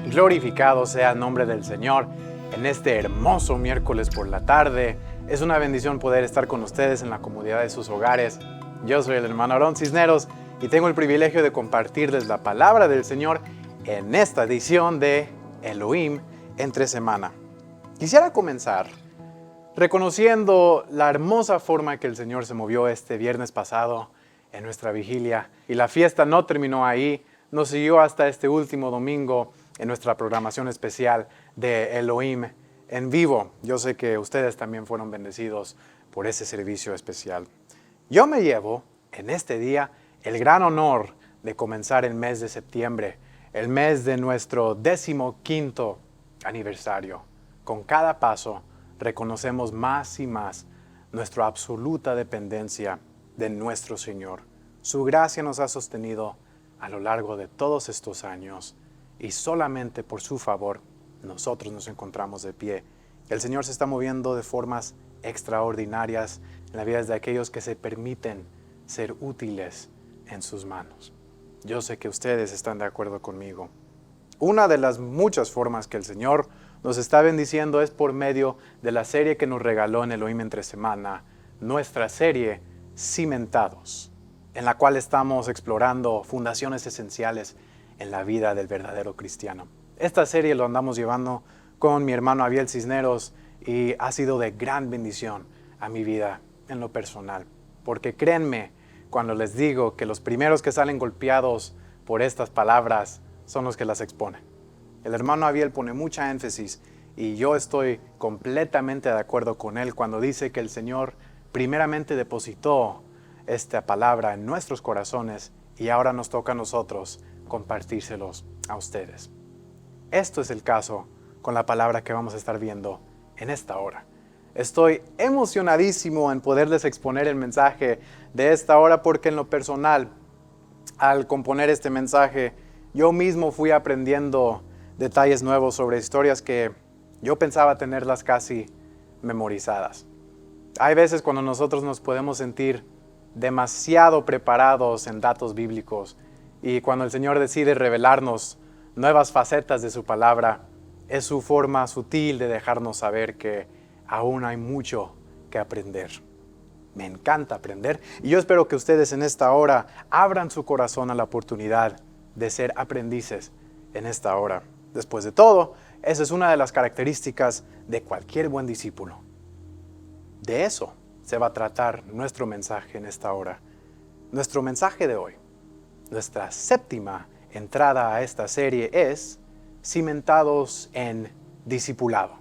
Glorificado sea el nombre del Señor en este hermoso miércoles por la tarde. Es una bendición poder estar con ustedes en la comodidad de sus hogares. Yo soy el hermano Aarón Cisneros y tengo el privilegio de compartirles la palabra del Señor en esta edición de Elohim entre semana. Quisiera comenzar reconociendo la hermosa forma que el Señor se movió este viernes pasado en nuestra vigilia. Y la fiesta no terminó ahí, nos siguió hasta este último domingo en nuestra programación especial de Elohim en vivo. Yo sé que ustedes también fueron bendecidos por ese servicio especial. Yo me llevo en este día el gran honor de comenzar el mes de septiembre, el mes de nuestro 15º aniversario. Con cada paso reconocemos más y más nuestra absoluta dependencia de nuestro Señor. Su gracia nos ha sostenido a lo largo de todos estos años y solamente por su favor nosotros nos encontramos de pie. El Señor se está moviendo de formas extraordinarias en la vida de aquellos que se permiten ser útiles en sus manos. Yo sé que ustedes están de acuerdo conmigo. Una de las muchas formas que el Señor nos está bendiciendo es por medio de la serie que nos regaló en Elohim entre semana, nuestra serie Cimentados, en la cual estamos explorando fundaciones esenciales en la vida del verdadero cristiano. Esta serie lo andamos llevando con mi hermano Abiel Cisneros y ha sido de gran bendición a mi vida en lo personal. Porque créanme cuando les digo que los primeros que salen golpeados por estas palabras son los que las exponen. El hermano Abiel pone mucha énfasis y yo estoy completamente de acuerdo con él cuando dice que el Señor primeramente depositó esta palabra en nuestros corazones y ahora nos toca a nosotros compartírselos a ustedes. Esto es el caso con la palabra que vamos a estar viendo en esta hora. Estoy emocionadísimo en poderles exponer el mensaje de esta hora porque en lo personal, al componer este mensaje, yo mismo fui aprendiendo detalles nuevos sobre historias que yo pensaba tenerlas casi memorizadas. Hay veces cuando nosotros nos podemos sentir demasiado preparados en datos bíblicos y cuando el Señor decide revelarnos nuevas facetas de su palabra, es su forma sutil de dejarnos saber que aún hay mucho que aprender. Me encanta aprender y yo espero que ustedes en esta hora abran su corazón a la oportunidad de ser aprendices en esta hora. Después de todo, esa es una de las características de cualquier buen discípulo. De eso se va a tratar nuestro mensaje en esta hora. Nuestro mensaje de hoy, nuestra séptima entrada a esta serie es Cimentados en Discipulado.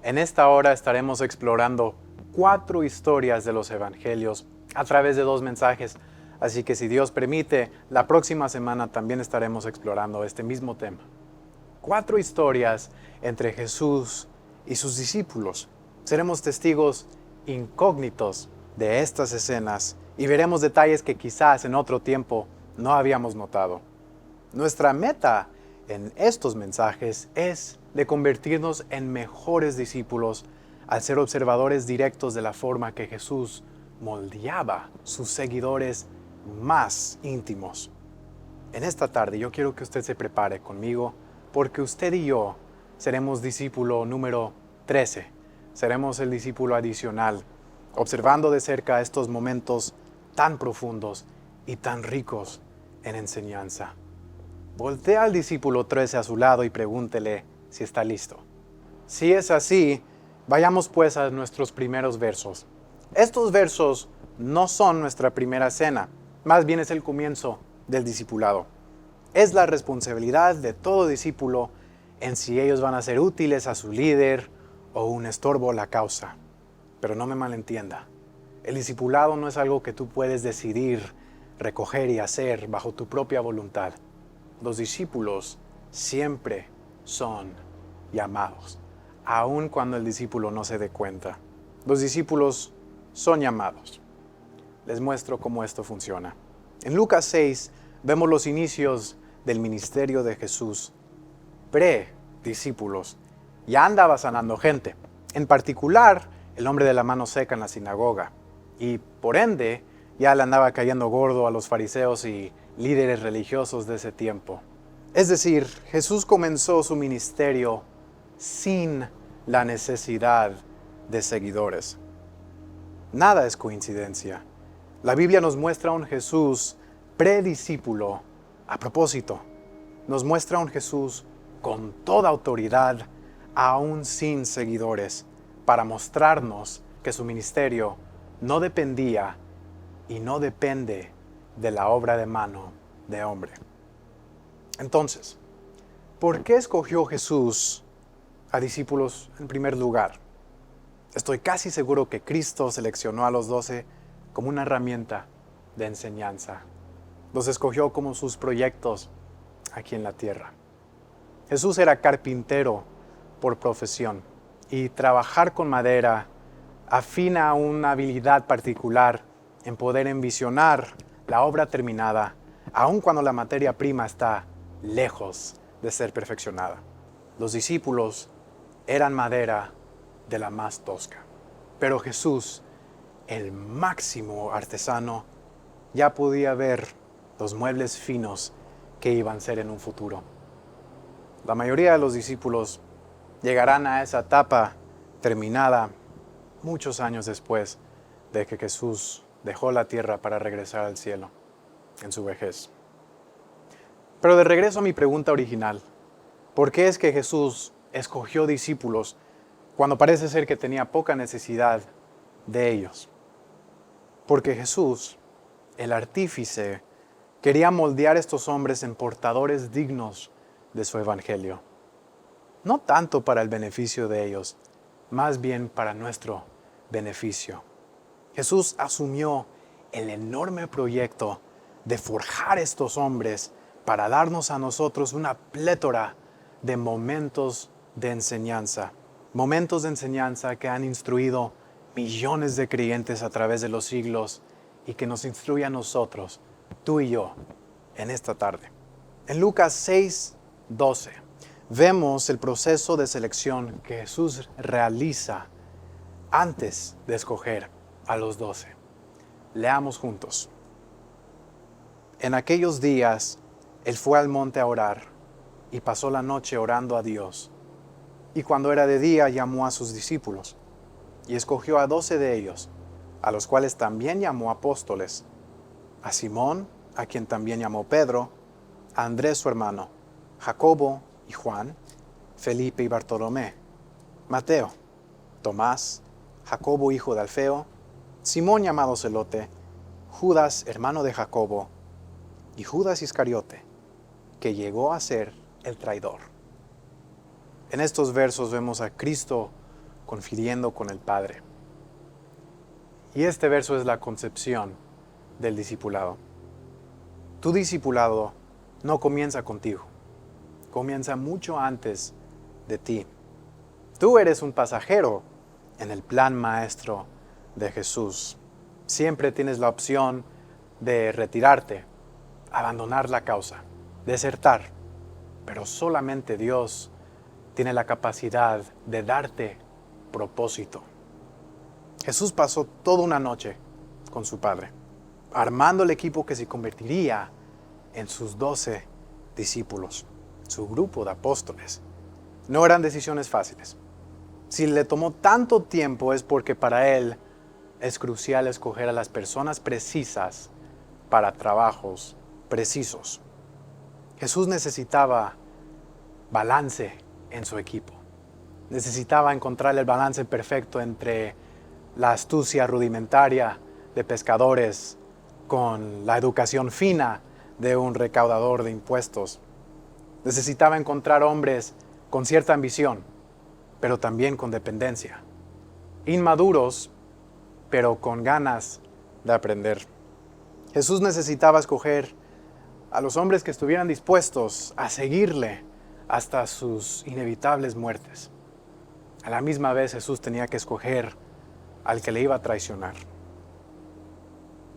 En esta hora estaremos explorando 4 historias de los evangelios a través de 2 mensajes. Así que si Dios permite, la próxima semana también estaremos explorando este mismo tema. 4 historias entre Jesús y sus discípulos. Seremos testigos incógnitos de estas escenas y veremos detalles que quizás en otro tiempo no habíamos notado. Nuestra meta en estos mensajes es de convertirnos en mejores discípulos al ser observadores directos de la forma que Jesús moldeaba sus seguidores más íntimos. En esta tarde yo quiero que usted se prepare conmigo porque usted y yo seremos discípulo número 13. Seremos el discípulo adicional, observando de cerca estos momentos tan profundos y tan ricos en enseñanza. Voltea al discípulo 13 a su lado y pregúntele si está listo. Si es así, vayamos pues a nuestros primeros versos. Estos versos no son nuestra primera cena, más bien es el comienzo del discipulado. Es la responsabilidad de todo discípulo en si ellos van a ser útiles a su líder o un estorbo a la causa. Pero no me malentienda, el discipulado no es algo que tú puedes decidir, recoger y hacer bajo tu propia voluntad. Los discípulos siempre son llamados, aun cuando el discípulo no se dé cuenta. Los discípulos son llamados. Les muestro cómo esto funciona. En Lucas 6 vemos los inicios del ministerio de Jesús. Discípulos. Ya andaba sanando gente, en particular el hombre de la mano seca en la sinagoga, y por ende ya le andaba cayendo gordo a los fariseos y líderes religiosos de ese tiempo. Es decir, Jesús comenzó su ministerio sin la necesidad de seguidores. Nada es coincidencia. La Biblia nos muestra un Jesús prediscípulo. A propósito, nos muestra un Jesús con toda autoridad, aún sin seguidores, para mostrarnos que su ministerio no dependía y no depende de la obra de mano de hombre. Entonces, ¿por qué escogió Jesús a discípulos en primer lugar? Estoy casi seguro que Cristo seleccionó a los 12 como una herramienta de enseñanza. Los escogió como sus proyectos aquí en la tierra. Jesús era carpintero por profesión y trabajar con madera afina una habilidad particular en poder envisionar la obra terminada, aun cuando la materia prima está lejos de ser perfeccionada. Los discípulos eran madera de la más tosca, pero Jesús, el máximo artesano, ya podía ver los muebles finos que iban a ser en un futuro. La mayoría de los discípulos llegarán a esa etapa terminada muchos años después de que Jesús dejó la tierra para regresar al cielo en su vejez. Pero de regreso a mi pregunta original, ¿por qué es que Jesús escogió discípulos cuando parece ser que tenía poca necesidad de ellos? Porque Jesús, el artífice, quería moldear a estos hombres en portadores dignos de su evangelio. No tanto para el beneficio de ellos, más bien para nuestro beneficio. Jesús asumió el enorme proyecto de forjar estos hombres para darnos a nosotros una plétora de momentos de enseñanza. Momentos de enseñanza que han instruido millones de creyentes a través de los siglos y que nos instruye a nosotros, tú y yo, en esta tarde. En Lucas 6:12 vemos el proceso de selección que Jesús realiza antes de escoger a los 12. Leamos juntos. En aquellos días, Él fue al monte a orar y pasó la noche orando a Dios. Y cuando era de día, llamó a sus discípulos y escogió a 12 de ellos, a los cuales también llamó apóstoles: a Simón, a quien también llamó Pedro, a Andrés su hermano, Jacobo y Juan, Felipe y Bartolomé, Mateo, Tomás, Jacobo hijo de Alfeo, Simón llamado Celote, Judas hermano de Jacobo, y Judas Iscariote, que llegó a ser el traidor. En estos versos vemos a Cristo confiriendo con el Padre. Y este verso es la concepción del discipulado. Tu discipulado no comienza contigo, comienza mucho antes de ti. Tú eres un pasajero en el plan maestro de Jesús. Siempre tienes la opción de retirarte, abandonar la causa, desertar, pero solamente Dios tiene la capacidad de darte propósito. Jesús pasó toda una noche con su Padre, armando el equipo que se convertiría en sus 12 discípulos, su grupo de apóstoles. No eran decisiones fáciles. Si le tomó tanto tiempo es porque para Él es crucial escoger a las personas precisas para trabajos precisos. Jesús necesitaba balance en su equipo. Necesitaba encontrar el balance perfecto entre la astucia rudimentaria de pescadores con la educación fina de un recaudador de impuestos. Necesitaba encontrar hombres con cierta ambición, pero también con dependencia. Inmaduros, pero con ganas de aprender. Jesús necesitaba escoger a los hombres que estuvieran dispuestos a seguirle hasta sus inevitables muertes. A la misma vez Jesús tenía que escoger al que le iba a traicionar.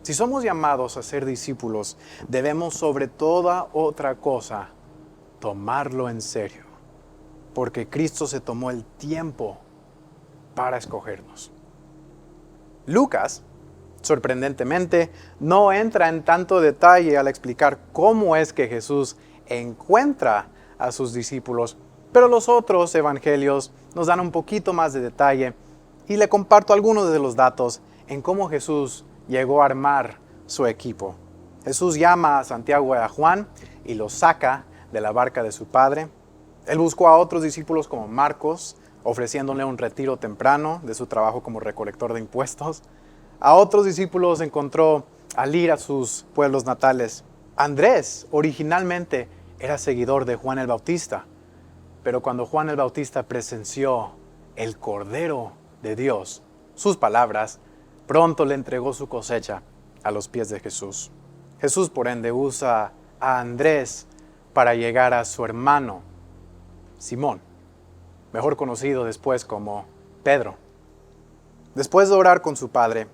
Si somos llamados a ser discípulos, debemos sobre toda otra cosa tomarlo en serio, porque Cristo se tomó el tiempo para escogernos. Lucas, sorprendentemente, no entra en tanto detalle al explicar cómo es que Jesús encuentra a sus discípulos, pero los otros evangelios nos dan un poquito más de detalle y le comparto algunos de los datos en cómo Jesús llegó a armar su equipo. Jesús llama a Santiago y a Juan y los saca de la barca de su padre. Él buscó a otros discípulos como Marcos, ofreciéndole un retiro temprano de su trabajo como recolector de impuestos. A otros discípulos encontró al ir a sus pueblos natales. Andrés originalmente era seguidor de Juan el Bautista, pero cuando Juan el Bautista presenció el Cordero de Dios, sus palabras, pronto le entregó su cosecha a los pies de Jesús. Jesús, por ende, usa a Andrés para llegar a su hermano, Simón, mejor conocido después como Pedro. Después de orar con su Padre,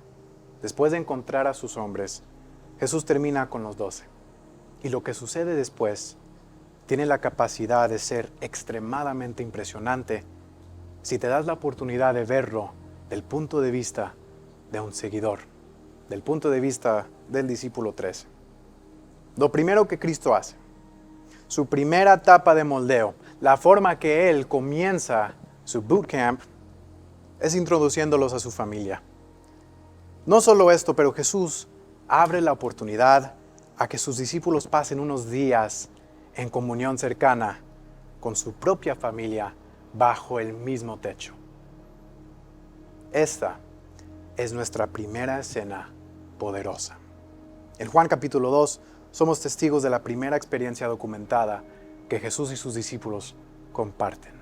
después de encontrar a sus hombres, Jesús termina con los 12. Y lo que sucede después tiene la capacidad de ser extremadamente impresionante si te das la oportunidad de verlo del punto de vista de un seguidor, del punto de vista del discípulo 13. Lo primero que Cristo hace, su primera etapa de moldeo, la forma que Él comienza su bootcamp, es introduciéndolos a su familia. No solo esto, pero Jesús abre la oportunidad a que sus discípulos pasen unos días en comunión cercana con su propia familia bajo el mismo techo. Esta es nuestra primera escena poderosa. En Juan capítulo 2 somos testigos de la primera experiencia documentada que Jesús y sus discípulos comparten.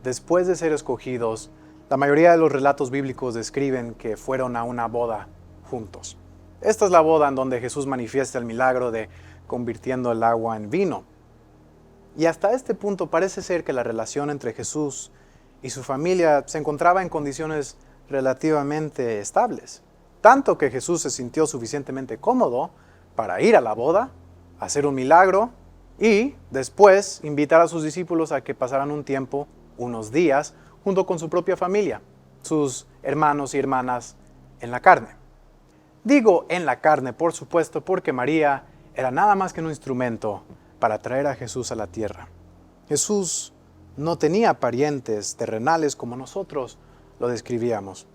Después de ser escogidos, la mayoría de los relatos bíblicos describen que fueron a una boda juntos. Esta es la boda en donde Jesús manifiesta el milagro de convirtiendo el agua en vino. Y hasta este punto parece ser que la relación entre Jesús y su familia se encontraba en condiciones relativamente estables. Tanto que Jesús se sintió suficientemente cómodo para ir a la boda, hacer un milagro y después invitar a sus discípulos a que pasaran un tiempo, unos días, junto con su propia familia, sus hermanos y hermanas en la carne. Digo en la carne, por supuesto, porque María era nada más que un instrumento para traer a Jesús a la tierra. Jesús no tenía parientes terrenales como nosotros lo describíamos.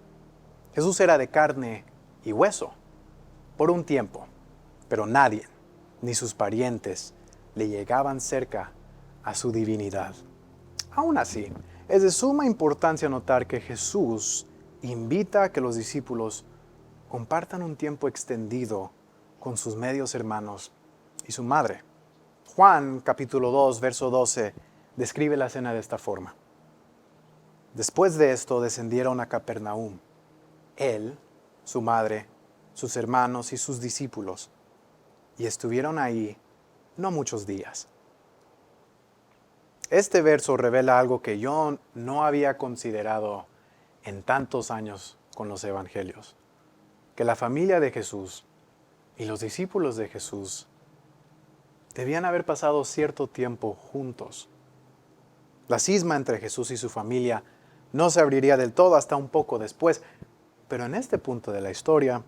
Jesús era de carne y hueso por un tiempo, pero nadie, ni sus parientes, le llegaban cerca a su divinidad. Aún así, es de suma importancia notar que Jesús invita a que los discípulos compartan un tiempo extendido con sus medios hermanos y su madre. Juan capítulo 2, verso 12, describe la cena de esta forma. Después de esto descendieron a Capernaum, él, su madre, sus hermanos y sus discípulos, y estuvieron ahí no muchos días. Este verso revela algo que yo no había considerado en tantos años con los evangelios, que la familia de Jesús y los discípulos de Jesús debían haber pasado cierto tiempo juntos. La cisma entre Jesús y su familia no se abriría del todo hasta un poco después, pero en este punto de la historia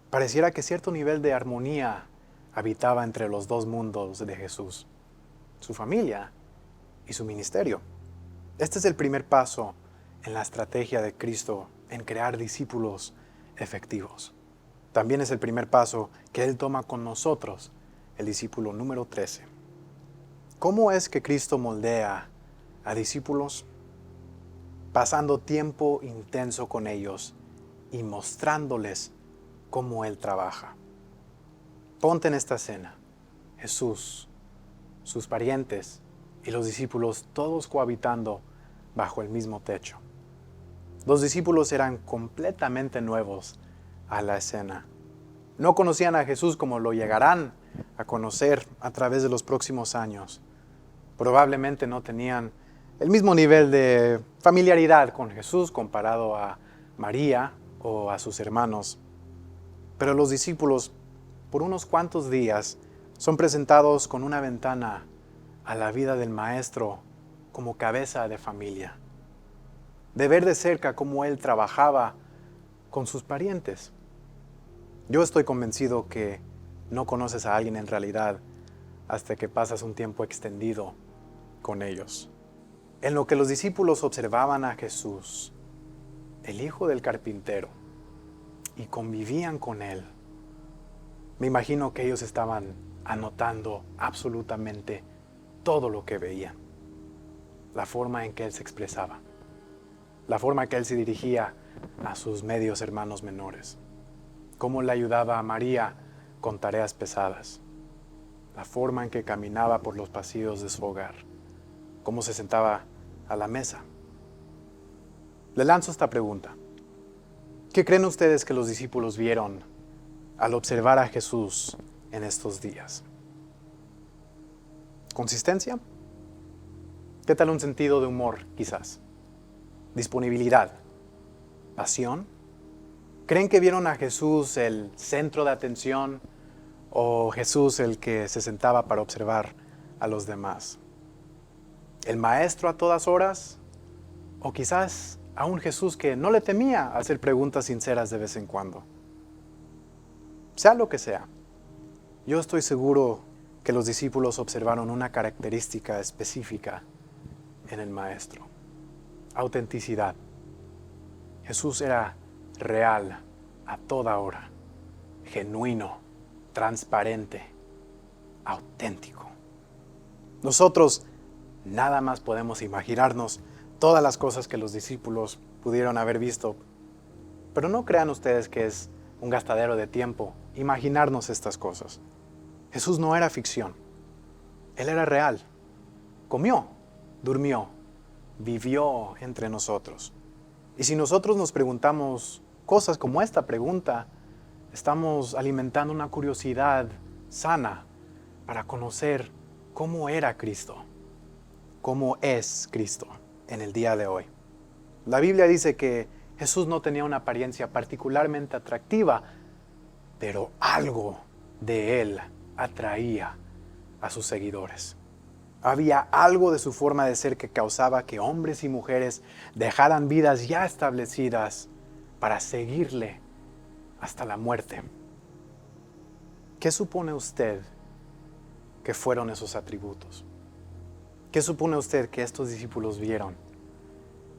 pareciera que cierto nivel de armonía habitaba entre los dos mundos de Jesús, su familia y su ministerio. Este es el primer paso en la estrategia de Cristo en crear discípulos efectivos. También es el primer paso que Él toma con nosotros, el discípulo número 13. ¿Cómo es que Cristo moldea a discípulos? Pasando tiempo intenso con ellos y mostrándoles cómo Él trabaja. Ponte en esta escena. Jesús, sus parientes y los discípulos todos cohabitando bajo el mismo techo. Los discípulos eran completamente nuevos a la escena. No conocían a Jesús como lo llegarán a conocer a través de los próximos años. Probablemente no tenían el mismo nivel de familiaridad con Jesús comparado a María o a sus hermanos. Pero los discípulos, por unos cuantos días, son presentados con una ventana a la vida del Maestro como cabeza de familia. De ver de cerca cómo Él trabajaba con sus parientes. Yo estoy convencido que no conoces a alguien en realidad hasta que pasas un tiempo extendido con ellos. En lo que los discípulos observaban a Jesús, el hijo del carpintero, y convivían con él, me imagino que ellos estaban anotando absolutamente todo lo que veían. La forma en que él se expresaba, la forma en que él se dirigía a sus medios hermanos menores, cómo le ayudaba a María con tareas pesadas, la forma en que caminaba por los pasillos de su hogar, cómo se sentaba a la mesa. Le lanzo esta pregunta. ¿Qué creen ustedes que los discípulos vieron al observar a Jesús en estos días? ¿Consistencia? ¿Qué tal un sentido de humor, quizás? ¿Disponibilidad? ¿Pasión? ¿Creen que vieron a Jesús el centro de atención o Jesús el que se sentaba para observar a los demás? ¿El maestro a todas horas? ¿O quizás a un Jesús que no le temía hacer preguntas sinceras de vez en cuando? Sea lo que sea, yo estoy seguro que los discípulos observaron una característica específica en el maestro: autenticidad. Jesús era real a toda hora, genuino, transparente, auténtico. Nosotros nada más podemos imaginarnos todas las cosas que los discípulos pudieron haber visto, pero no crean ustedes que es un gastadero de tiempo imaginarnos estas cosas. Jesús no era ficción, Él era real. Comió, durmió, vivió entre nosotros. Y si nosotros nos preguntamos cosas como esta pregunta, estamos alimentando una curiosidad sana para conocer cómo era Cristo, cómo es Cristo en el día de hoy. La Biblia dice que Jesús no tenía una apariencia particularmente atractiva, pero algo de Él atraía a sus seguidores. Había algo de su forma de ser que causaba que hombres y mujeres dejaran vidas ya establecidas para seguirle hasta la muerte. ¿Qué supone usted que fueron esos atributos? ¿Qué supone usted que estos discípulos vieron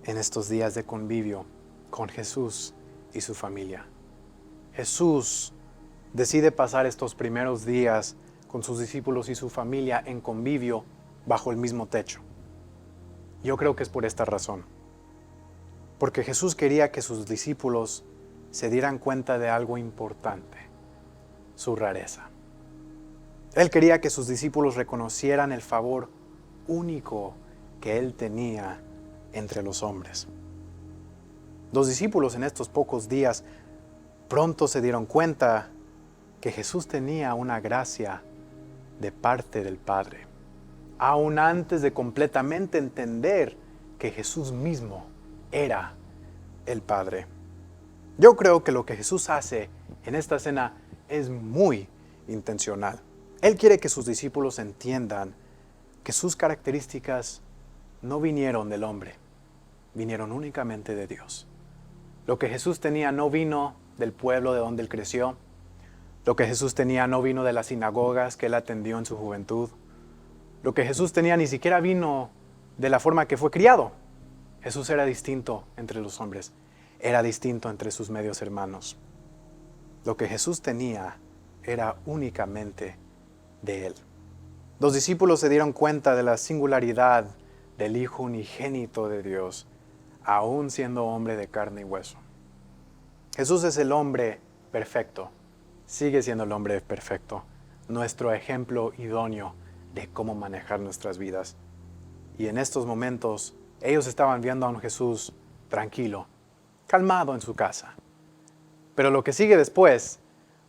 en estos días de convivio con Jesús y su familia? Jesús decide pasar estos primeros días con sus discípulos y su familia en convivio bajo el mismo techo. Yo creo que es por esta razón. Porque Jesús quería que sus discípulos se dieran cuenta de algo importante: su rareza. Él quería que sus discípulos reconocieran el favor único que Él tenía entre los hombres. Los discípulos en estos pocos días pronto se dieron cuenta que Jesús tenía una gracia de parte del Padre, aún antes de completamente entender que Jesús mismo era el Padre. Yo creo que lo que Jesús hace en esta cena es muy intencional. Él quiere que sus discípulos entiendan que sus características no vinieron del hombre, vinieron únicamente de Dios. Lo que Jesús tenía no vino del pueblo de donde Él creció. Lo que Jesús tenía no vino de las sinagogas que Él atendió en su juventud. Lo que Jesús tenía ni siquiera vino de la forma que fue criado. Jesús era distinto entre los hombres, era distinto entre sus medios hermanos. Lo que Jesús tenía era únicamente de Él. Los discípulos se dieron cuenta de la singularidad del Hijo unigénito de Dios, aún siendo hombre de carne y hueso. Jesús es el hombre perfecto, sigue siendo el hombre perfecto, nuestro ejemplo idóneo de cómo manejar nuestras vidas. Y en estos momentos, ellos estaban viendo a un Jesús tranquilo, calmado en su casa. Pero lo que sigue después,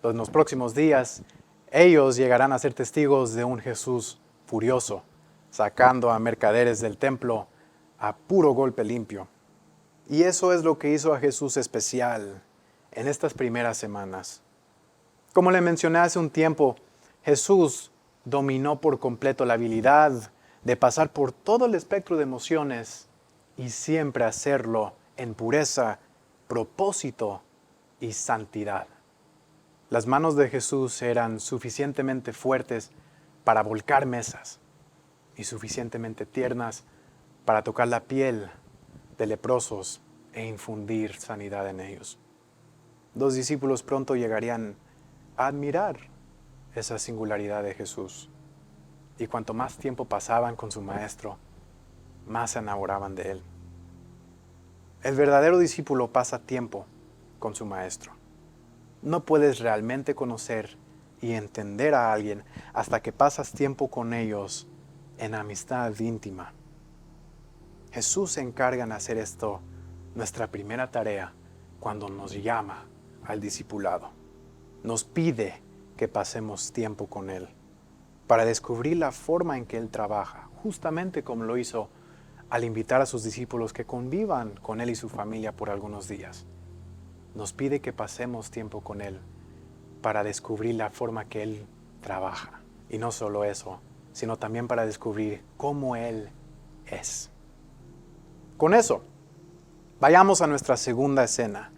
en los próximos días, ellos llegarán a ser testigos de un Jesús furioso, sacando a mercaderes del templo a puro golpe limpio. Y eso es lo que hizo a Jesús especial en estas primeras semanas. Como le mencioné hace un tiempo, Jesús dominó por completo la habilidad de pasar por todo el espectro de emociones y siempre hacerlo en pureza, propósito y santidad. Las manos de Jesús eran suficientemente fuertes para volcar mesas y suficientemente tiernas para tocar la piel de leprosos e infundir sanidad en ellos. Los discípulos pronto llegarían a admirar esa singularidad de Jesús. Y cuanto más tiempo pasaban con su maestro, más se enamoraban de él. El verdadero discípulo pasa tiempo con su maestro. No puedes realmente conocer y entender a alguien hasta que pasas tiempo con ellos en amistad íntima. Jesús se encarga en hacer esto, nuestra primera tarea, cuando nos llama al discipulado. Nos pide que pasemos tiempo con Él para descubrir la forma en que Él trabaja, justamente como lo hizo al invitar a sus discípulos que convivan con Él y su familia por algunos días. Nos pide que pasemos tiempo con Él para descubrir la forma que Él trabaja. Y no solo eso, sino también para descubrir cómo Él es. Con eso, vayamos a nuestra segunda escena.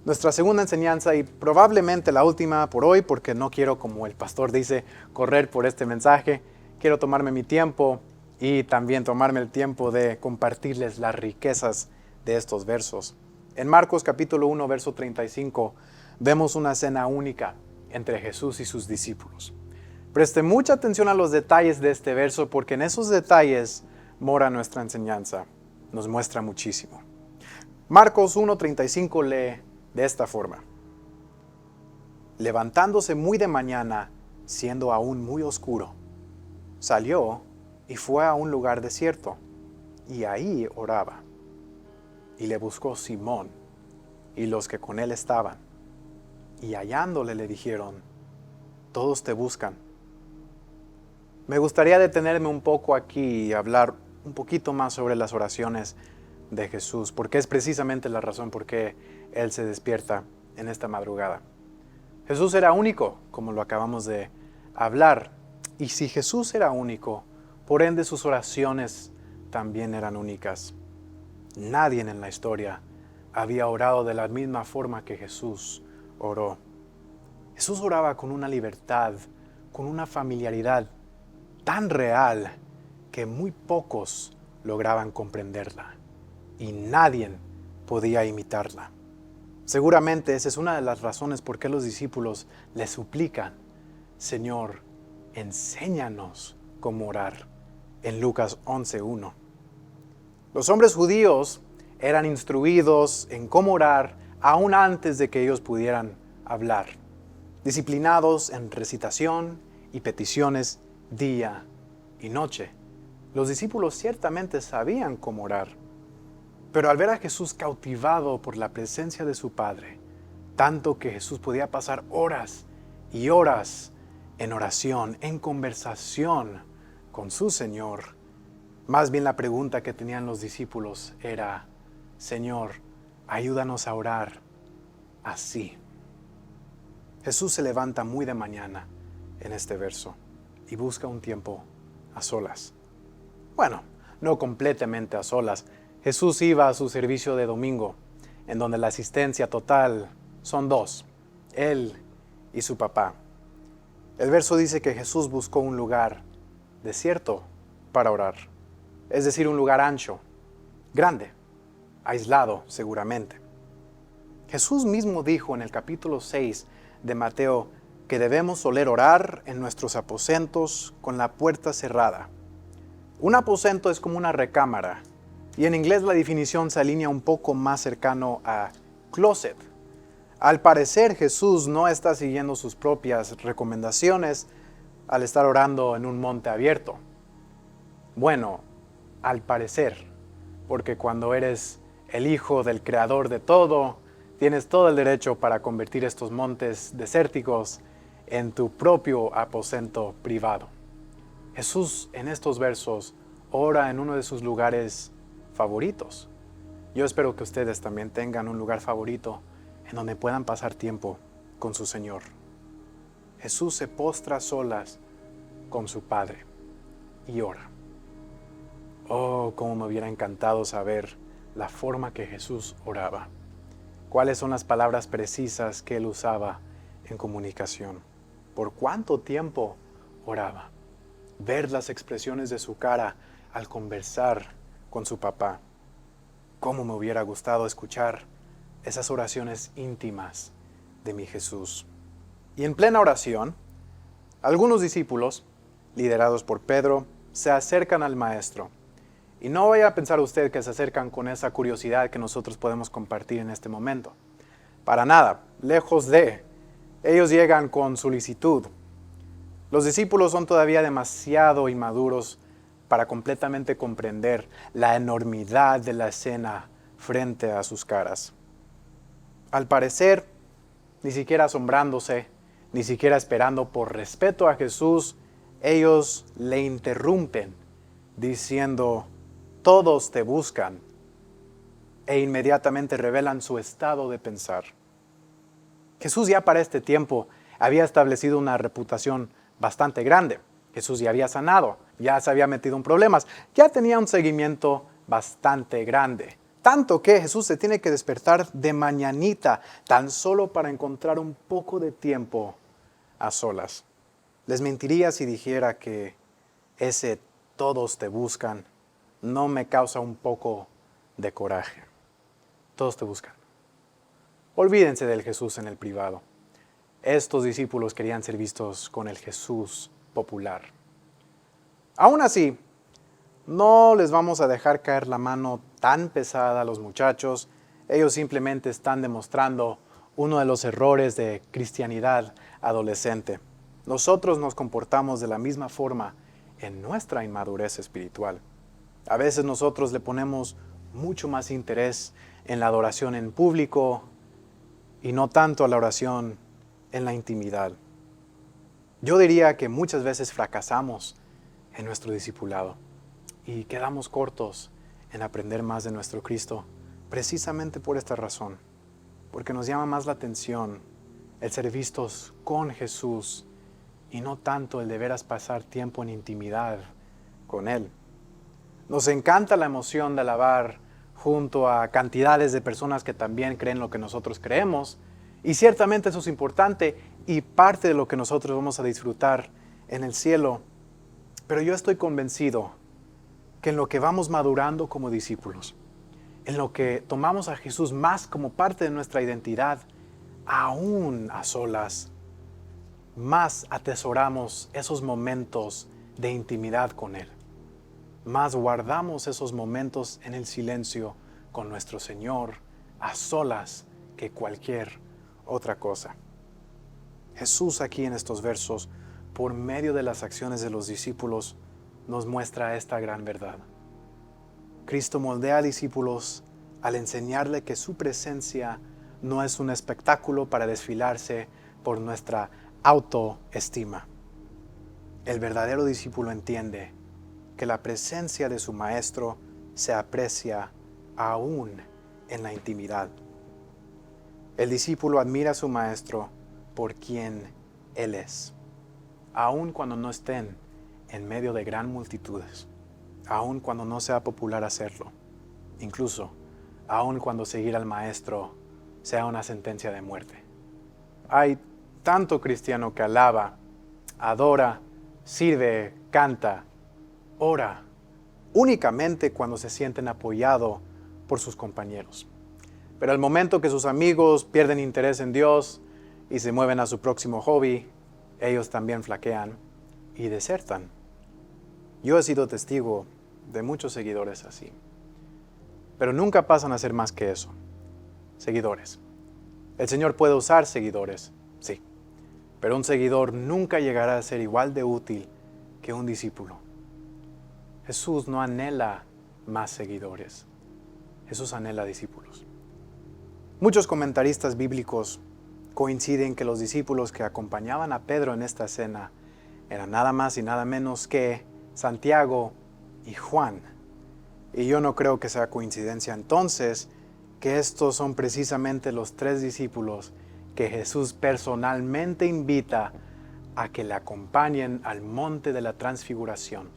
Nuestra segunda enseñanza y probablemente la última por hoy, porque no quiero, como el pastor dice, correr por este mensaje. Quiero tomarme mi tiempo y también tomarme el tiempo de compartirles las riquezas de estos versos. En Marcos capítulo 1, verso 35, vemos una escena única entre Jesús y sus discípulos. Preste mucha atención a los detalles de este verso, porque en esos detalles mora nuestra enseñanza. Nos muestra muchísimo. Marcos 1:35 lee de esta forma: levantándose muy de mañana, siendo aún muy oscuro, salió y fue a un lugar desierto, y ahí oraba. Y le buscó Simón y los que con él estaban, y hallándole le dijeron: todos te buscan. Me gustaría detenerme un poco aquí y hablar un poquito más sobre las oraciones de Jesús, porque es precisamente la razón por qué Él se despierta en esta madrugada. Jesús era único, como lo acabamos de hablar, y si Jesús era único, por ende sus oraciones también eran únicas. Nadie en la historia había orado de la misma forma que Jesús oró. Jesús oraba con una libertad, con una familiaridad tan real que muy pocos lograban comprenderla y nadie podía imitarla. Seguramente esa es una de las razones por qué los discípulos le suplican: Señor, enséñanos cómo orar, en Lucas 11:1. Los hombres judíos eran instruidos en cómo orar aún antes de que ellos pudieran hablar, disciplinados en recitación y peticiones día y noche. Los discípulos ciertamente sabían cómo orar, pero al ver a Jesús cautivado por la presencia de su Padre, tanto que Jesús podía pasar horas y horas en oración, en conversación con su Señor, más bien la pregunta que tenían los discípulos era: Señor, ayúdanos a orar así. Jesús se levanta muy de mañana en este verso y busca un tiempo a solas. Bueno, no completamente a solas. Jesús iba a su servicio de domingo, en donde la asistencia total son dos, Él y su papá. El verso dice que Jesús buscó un lugar desierto para orar, es decir, un lugar ancho, grande, aislado seguramente. Jesús mismo dijo en el capítulo 6 de Mateo que debemos soler orar en nuestros aposentos con la puerta cerrada. Un aposento es como una recámara, y en inglés la definición se alinea un poco más cercano a closet. Al parecer Jesús no está siguiendo sus propias recomendaciones al estar orando en un monte abierto. Bueno, al parecer, porque cuando eres el hijo del creador de todo, tienes todo el derecho para convertir estos montes desérticos en tu propio aposento privado. Jesús en estos versos ora en uno de sus lugares favoritos. Yo espero que ustedes también tengan un lugar favorito en donde puedan pasar tiempo con su Señor. Jesús se postra a solas con su Padre y ora. Oh, cómo me hubiera encantado saber la forma que Jesús oraba. ¿Cuáles son las palabras precisas que Él usaba en comunicación? ¿Por cuánto tiempo oraba? ver las expresiones de su cara al conversar con su papá. Cómo me hubiera gustado escuchar esas oraciones íntimas de mi Jesús. Y en plena oración, algunos discípulos, liderados por Pedro, se acercan al Maestro. Y no vaya a pensar usted que se acercan con esa curiosidad que nosotros podemos compartir en este momento. Para nada, lejos de. Ellos llegan con solicitud. Los discípulos son todavía demasiado inmaduros para completamente comprender la enormidad de la escena frente a sus caras. Al parecer, ni siquiera asombrándose, ni siquiera esperando por respeto a Jesús, ellos le interrumpen diciendo: todos te buscan, e inmediatamente revelan su estado de pensar. Jesús ya para este tiempo había establecido una reputación bastante grande. Jesús ya había sanado, ya se había metido en problemas, ya tenía un seguimiento bastante grande. Tanto que Jesús se tiene que despertar de mañanita, tan solo para encontrar un poco de tiempo a solas. Les mentiría si dijera que ese todos te buscan no me causa un poco de coraje. Todos te buscan. Olvídense del Jesús en el privado. Estos discípulos querían ser vistos con el Jesús popular. Aún así, no les vamos a dejar caer la mano tan pesada a los muchachos. Ellos simplemente están demostrando uno de los errores de cristianidad adolescente. Nosotros nos comportamos de la misma forma en nuestra inmadurez espiritual. A veces nosotros le ponemos mucho más interés en la adoración en público y no tanto a la oración en la intimidad. Yo diría que muchas veces fracasamos en nuestro discipulado y quedamos cortos en aprender más de nuestro Cristo, precisamente por esta razón, porque nos llama más la atención el ser vistos con Jesús y no tanto el de veras pasar tiempo en intimidad con Él. Nos encanta la emoción de alabar junto a cantidades de personas que también creen lo que nosotros creemos, y ciertamente eso es importante y parte de lo que nosotros vamos a disfrutar en el cielo. Pero yo estoy convencido que en lo que vamos madurando como discípulos, en lo que tomamos a Jesús más como parte de nuestra identidad, aún a solas, más atesoramos esos momentos de intimidad con Él. Más guardamos esos momentos en el silencio con nuestro Señor, a solas, que cualquier otra cosa. Jesús aquí en estos versos, por medio de las acciones de los discípulos, nos muestra esta gran verdad. Cristo moldea a discípulos al enseñarle que su presencia no es un espectáculo para desfilarse por nuestra autoestima. El verdadero discípulo entiende que la presencia de su Maestro se aprecia aún en la intimidad. El discípulo admira a su Maestro por quien Él es, aun cuando no estén en medio de gran multitudes, aun cuando no sea popular hacerlo, incluso aun cuando seguir al Maestro sea una sentencia de muerte. Hay tanto cristiano que alaba, adora, sirve, canta, ora, únicamente cuando se sienten apoyados por sus compañeros. Pero al momento que sus amigos pierden interés en Dios y se mueven a su próximo hobby, ellos también flaquean y desertan. Yo he sido testigo de muchos seguidores así. Pero nunca pasan a ser más que eso, seguidores. El Señor puede usar seguidores, sí, pero un seguidor nunca llegará a ser igual de útil que un discípulo. Jesús no anhela más seguidores, Jesús anhela discípulos. Muchos comentaristas bíblicos coinciden que los discípulos que acompañaban a Pedro en esta cena eran nada más y nada menos que Santiago y Juan. Y yo no creo que sea coincidencia entonces que estos son precisamente los 3 discípulos que Jesús personalmente invita a que le acompañen al monte de la transfiguración,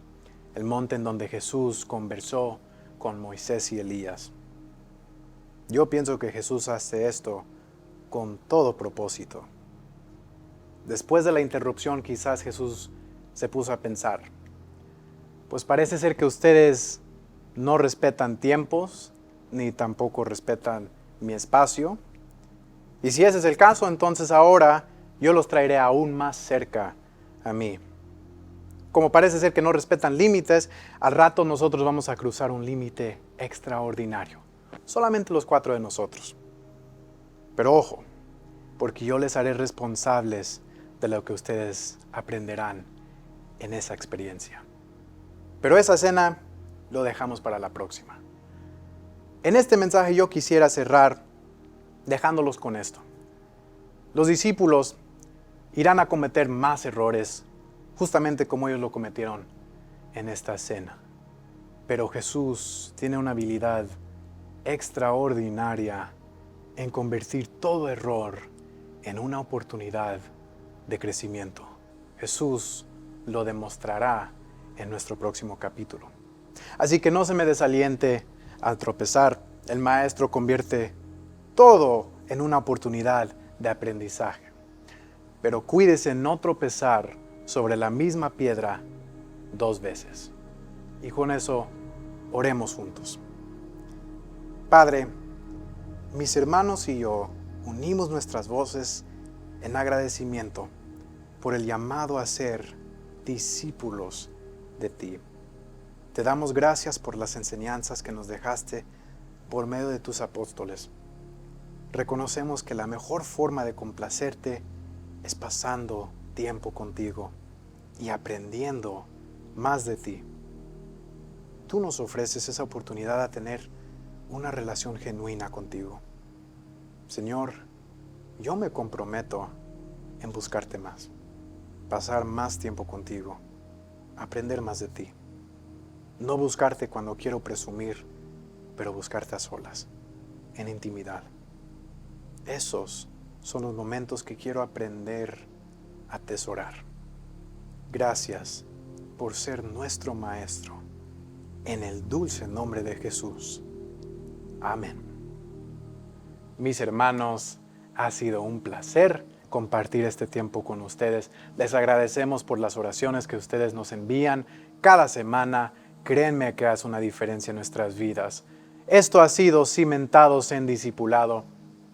el monte en donde Jesús conversó con Moisés y Elías. Yo pienso que Jesús hace esto con todo propósito. Después de la interrupción, quizás Jesús se puso a pensar, Pues parece ser que ustedes no respetan tiempos, ni tampoco respetan mi espacio. Y si ese es el caso, entonces ahora yo los traeré aún más cerca a mí. Como parece ser que no respetan límites, al rato nosotros vamos a cruzar un límite extraordinario. Solamente los 4 de nosotros. Pero ojo, porque yo les haré responsables de lo que ustedes aprenderán en esa experiencia. Pero esa cena lo dejamos para la próxima. En este mensaje yo quisiera cerrar dejándolos con esto. Los discípulos irán a cometer más errores, justamente como ellos lo cometieron en esta cena. Pero Jesús tiene una habilidad extraordinaria en convertir todo error en una oportunidad de crecimiento. Jesús lo demostrará en nuestro próximo capítulo. Así que no se me desaliente al tropezar. El Maestro convierte todo en una oportunidad de aprendizaje. Pero cuídese no tropezar sobre la misma piedra 2 veces. Y con eso, oremos juntos. Padre, mis hermanos y yo unimos nuestras voces en agradecimiento por el llamado a ser discípulos de ti. Te damos gracias por las enseñanzas que nos dejaste por medio de tus apóstoles. Reconocemos que la mejor forma de complacerte es pasando tiempo contigo y aprendiendo más de ti. Tú nos ofreces esa oportunidad a tener una relación genuina contigo. Señor, yo me comprometo en buscarte más, pasar más tiempo contigo, aprender más de ti. No buscarte cuando quiero presumir, pero buscarte a solas, en intimidad. Esos son los momentos que quiero aprender a atesorar. Gracias por ser nuestro Maestro. En el dulce nombre de Jesús. Amén. Mis hermanos, ha sido un placer compartir este tiempo con ustedes. Les agradecemos por las oraciones que ustedes nos envían cada semana. Créanme que hace una diferencia en nuestras vidas. Esto ha sido Cimentados en Discipulado.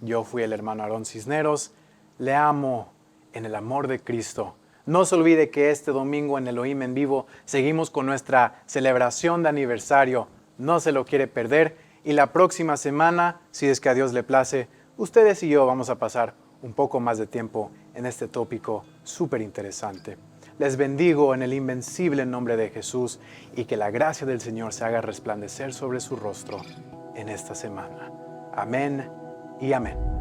Yo fui el hermano Aarón Cisneros. Le amo en el amor de Cristo. No se olvide que este domingo en Elohim en Vivo seguimos con nuestra celebración de aniversario. No se lo quiere perder. Y la próxima semana, si es que a Dios le place, ustedes y yo vamos a pasar un poco más de tiempo en este tópico súper interesante. Les bendigo en el invencible nombre de Jesús y que la gracia del Señor se haga resplandecer sobre su rostro en esta semana. Amén y amén.